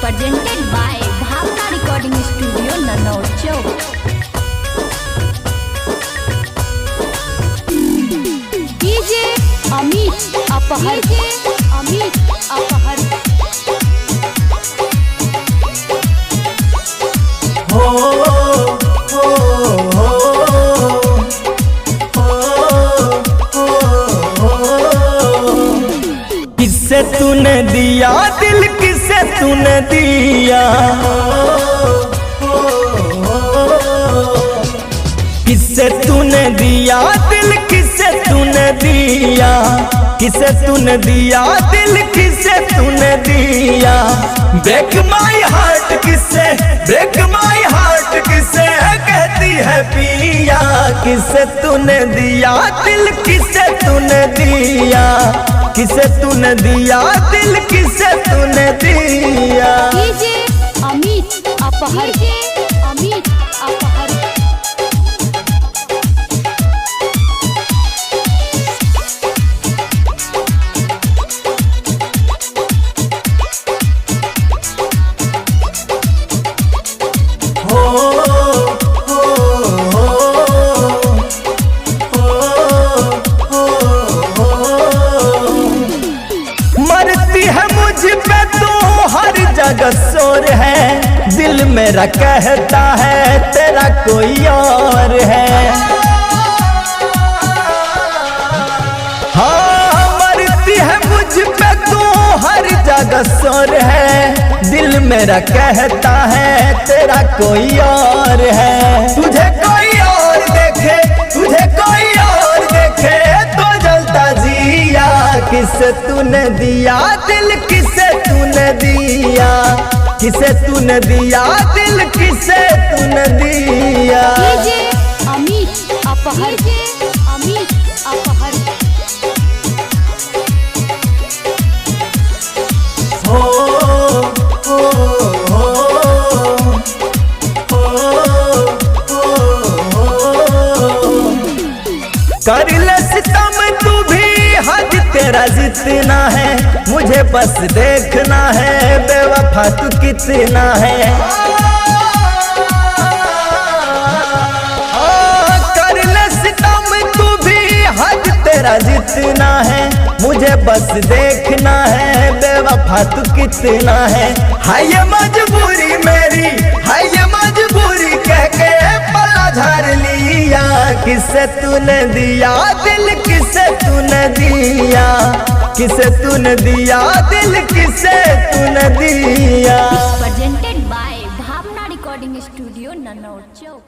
presented by Bhavna Recording Studio, Nanaur Chowk. DJ Amit Apahar. Amit Apahar. किससे तूने दिया दिल, किससे तूने दिया, किससे तूने दिया दिल, किससे तूने दिया, किससे तूने दिया दिल, किससे तूने दिया। ब्रेक माई हार्ट किससे, ब्रेक माई हार्ट किससे कहती है पिया। किससे तूने दिया दिल, किससे तूने दिया, किसे तूने दिया दिल, किसे तूने दिया। DJ Amit Apahar. Amit Apahar. मरती है मुझ पे तो हर जगह शोर है, दिल मेरा कहता है तेरा कोई और है। हाँ मरती है मुझ पे तो हर जगह शोर है, दिल मेरा कहता है तेरा कोई और है। तुझे कोई और देखे, तुझे कोई और देखे तो जलता जिया। किसे तूने दिया दिल, किसे तूने दिया, किसे तूने दिया दिल, किसे तूने दिया। DJ Amit Apahar. Amit Apahar. हो हो हो कर ले सितम तू भी, हद तेरा जितना है, मुझे बस देखना है बेवफा तू कितना है। कर ले सितम तू भी, हद तेरा जितना है, मुझे बस देखना है बेवफा तू कितना है। हाय ये मजबूरी मेरी, हाय ये मजबूरी कह के पला झाड़ लिया। किसे तूने दिया दिल, किसे तूने दिया, किसे तूने दिया दिल, किसे तूने दिया। Presented by Bhavna Recording Studio, Nanaur Chowk.